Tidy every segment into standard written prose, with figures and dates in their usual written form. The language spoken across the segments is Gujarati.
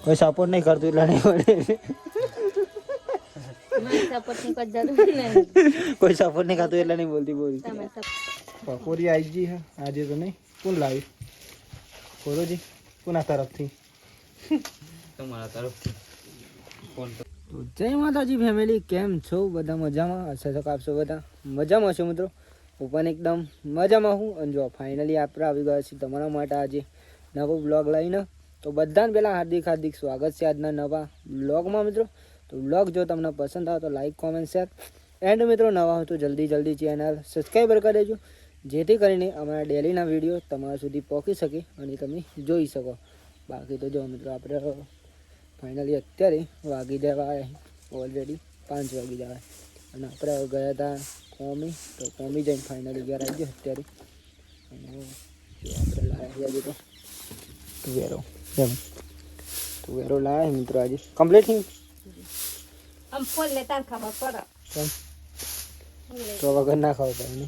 કોઈ સપોર્ટ નહીં કરતું એટલે નહીં મળે. કોઈ સપોર્ટ નહીં કરતું એટલે નહીં બોલતી બોલી. પકોડી આવી ગઈ હે આજે તો નહીં. કોણ લાવી? કોરોજી કોના તરફથી? તમારા તરફથી. તો જય માતાજી ફેમિલી, કેમ છો? બધા મજામાં હશે તો આપશો બધા મજામાં છો મિત્રો. હું પણ એકદમ મજામાં હું. અને જો ફાઇનલી આપણે આવી ગયા છીએ તમારા માટે આજે નવો બ્લોગ લઈને. તો બધાને પહેલાં હાર્દિક સ્વાગત છે આજના નવા બ્લોગમાં મિત્રો. તો બ્લોગ જો તમને પસંદ આવે તો લાઈક કોમેન્ટ શેર એન્ડ મિત્રો નવા હોય તો જલ્દી ચેનલ સબસ્ક્રાઈબર કરી દેજો, જેથી કરીને અમારા ડેલીના વિડીયો તમારા સુધી પહોંચી શકે અને તમે જોઈ શકો. બાકી તો જો મિત્રો આપણે ફાઇનલી અત્યારે વાગી જવા ઓલરેડી 5 વાગી જવા અને આપણે ગયા હતા કોમી. તો કોમી જઈને ફાઇનલી ઘેર આવી ગયો અત્યારે. અને જો આપણે લાવ્યા આજે તો તુવેરો લાવ્યા મિત્રો આજે કમ્પ્લીટ નહીં. તો વગર ના ખાવ પડે ને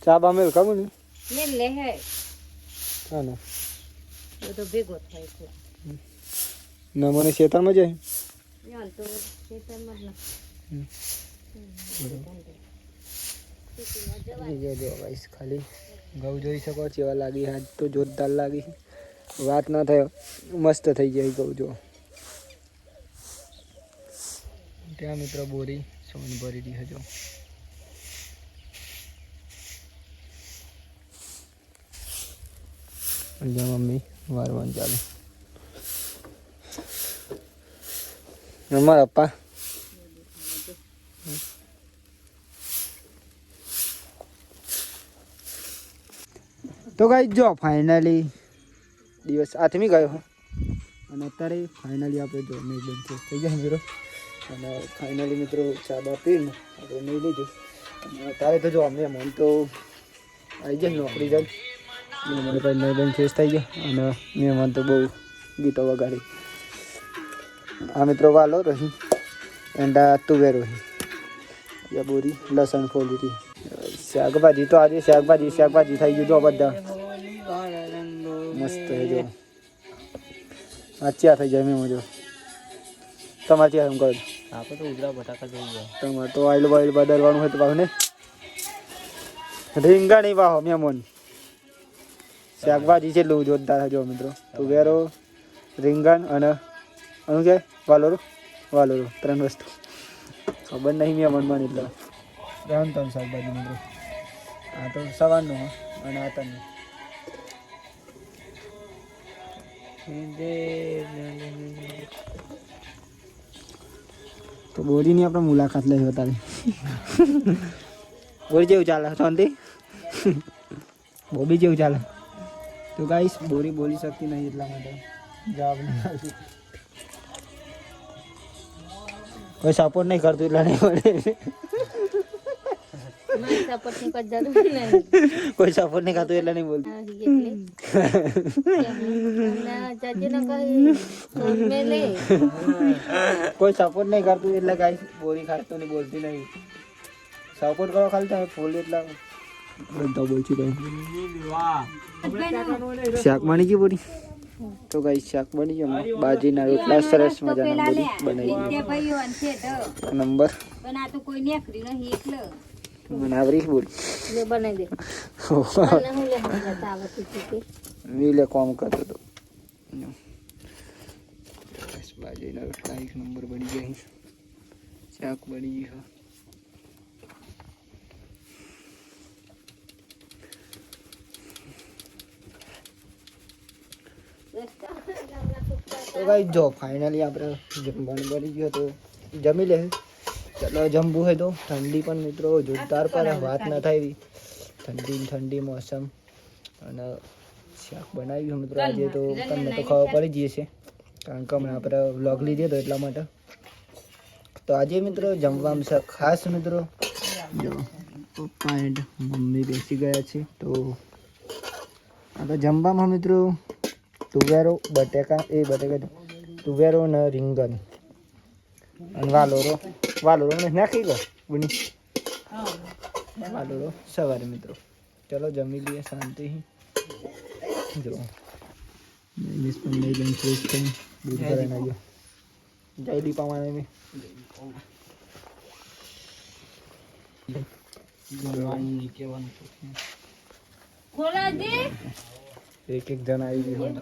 ચા બા મેળ ખબર ને હા ને ના મને ખેતરમાં જાય ખાલી ઘઉં જોઈ શકો કેવા લાગી. હાથ તો જોરદાર લાગી, વાત ના થયો મસ્ત થઈ જાય ઘઉં. જો ત્યાં મિત્રો બોરી સોન ભરેલી હજો. મમ્મી વારવાનું ચાલુ. મારા પપ્પા તો ગાઈસ જો ફાઇનલી દિવસ આથમી ગયો અને અત્યારે ફાઇનલી આપણે જો મેં બંધ થઈ ગયા મિત્રો. અને ફાઇનલી મિત્રો ચા બા પીને આપણે નહીં લીધું. અને અત્યારે તો જો અમે મન તો આવી જાય નોકરી જાય. મને પછી નહીં બંધ ફ્રેશ થઈ ગયા અને મેં મન તો બહુ ગીતો વગાડી. આ મિત્રો વાલો રહી એંડા તુવેરો રહી બોરી લસણ ફોલી હતી. શાકભાજી તો આજે શાકભાજી થઈ ગયું જો બધા મસ્ત છે. જો આચ્યા થઈ જાય મેં જો તમારે ત્યાં એમ કરો આપણે તો ઉજળા બટાકા જોઈએ. તમારે તો ઓઇલ બોઇલ બદલવાનું હોય તો પાછું ને રીંગા નહીં વાહો મેમોન. શાકભાજી છે એટલું જોરદાર જો મિત્રો. તુવેરો રીંગણ અને શું કે વાલોરો 3 વસ્તુ ખબર નહીં મેમોનમાં એટલે 3 શાકભાજી મિત્રો. આ તો સવારનું અને આ તને તો બોરીની આપણે મુલાકાત લઈ તારી. બોરી જેવું ચાલે શાંતિ? બોબી જેવું ચાલે? તો ગાઈસ બોરી બોલી શકતી નહીં એટલા માટે જવાબ નહીં આવતી. કોઈ સપોર્ટ નહીં કરતું એટલે નહીં મળે. કોઈ સપોર્ટ નહીં કરતું એટલે નહીં બોલતું. કોઈ સપોર્ટ નહીં કરતું એટલે ગાઈસ બોરી ખાતું નહીં બોલતી નહીં. સપોર્ટ કરો ખાલી તમે ફૂલ એટલા બધા બોલશું કઈ. શાક બની ગયું બોરી? તો ગાઈસ શાક બની ગયું. બાજીના રોટલા સરસ મજાના બોરી બનાવી નંબર બનાવરી બોલ લે કોમ કરતો હતો. બાજરીના રોટલા 1 નંબર બની ગયા. શાક બની ગયું. તો ભાઈ જો ફાઇનલી આપણે જમવાનું બની ગયો તો જમી લે. ચાલો જમવું હોય તો ઠંડી પણ મિત્રો જોરદાર પર વાત ના થાય. ઠંડી મોસમ અને શાક બનાવ્યું મિત્રો આજે તો તમને તો ખબર પડી જ છે કારણ કે હમણાં આપણે વ્લોગ લીધો હતો એટલા માટે. તો આજે મિત્રો જમવામાં છે ખાસ મિત્રો જો પપ્પા એન્ડ મમ્મી બેસી ગયા છે. તો આપણે જમવામાં મિત્રો તુવેરો તુવેરો ને રીંગણ અને વાલોરો નાખી ગયો બની વાલોરો સવારે મિત્રો. ચલો જમી લઈએ શાંતિ. જો મિસ પણ લઈ લઈને ફ્રેશ થઈને દૂધ કરાવીને આવ્યો. જય દીપા માને મેં એક એક જણ આવી ગયું.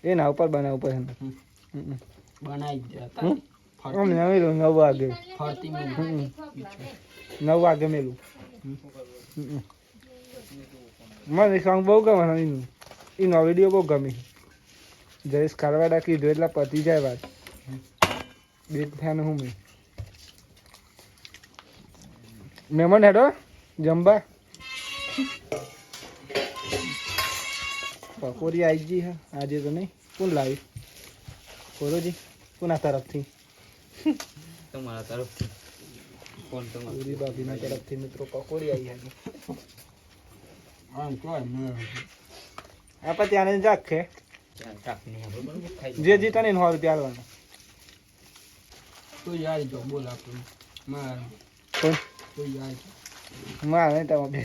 એ ના ઉપર બનાવ ઉપર બનાવી 9 વાગે 9 વાગે મેલું. મને સોંગ બહુ ગમે એનું. એનો વિડીયો બહુ ગમે. જયેશ ખારવાડા કીધું એટલે પતી જાય વાત. બિગ ફેન હું મેં. મહેમાન હેડો જમવા. પકોડી આવી ગઈ હે આજે તો નહીં. કોણ લાવી? કોરોજી કોના તરફથી? તમારા તરફથી. કોણ તમારા? પૂરી ભાભીના તરફથી મિત્રો પકોડી આવી હતી. આપણે ત્યાં જાક છે ચાકની આપણે બરોબર ખાઈ જે જીતા ને 100 રૂપિયા આલવાના. તો યાર જો બોલ આપણું માર કોણ? તો યાર માં નહીં તમે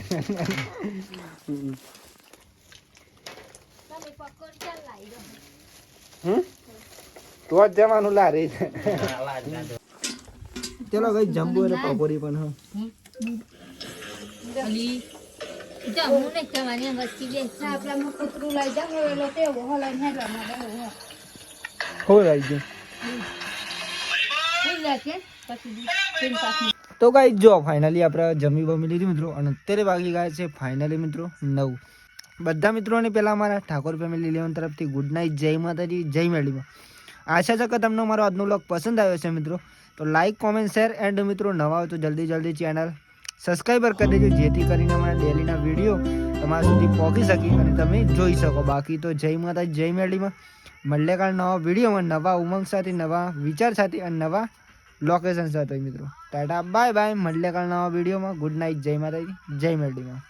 તો જ જવાનું લારી. ચલો કઈ જમવું એટલે પકોડી પણ હા. ખબર આવી ગયું. તો ગાઈસ જો ફાઇનલી આપણે જમી બમી લીધી મિત્રો અને અત્યારે વાગી ગયા છે ફાઇનલી મિત્રો 9. બધા મિત્રોને પહેલાં અમારા ઠાકોર ફેમિલી 11 તરફથી ગુડ નાઇટ, જય માતાજી, જય મેળીમાં. આશા છે કે તમને મારો આજનો વ્લોગ પસંદ આવ્યો છે મિત્રો. તો લાઇક, કોમેન્ટ, શેર એન્ડ મિત્રો નવા હોય તો જલ્દી ચેનલ સબસ્ક્રાઈબર કરી દેજો જેથી કરીને અમારા ડેલીના વિડીયો તમારા સુધી પહોંચી શકે અને તમે જોઈ શકો. બાકી તો જય માતાજી, જય મેળીમાં. મળે કાલ નવા વિડીયોમાં નવા ઉમંગ સાથે, નવા વિચાર સાથે અને નવા લોકેશન સાથે મિત્રો. Tata bye bye. મળે કાલ નવા વિડીયોમાં. ગુડ નાઇટ, જય માતાજી, જય મેળીમાં.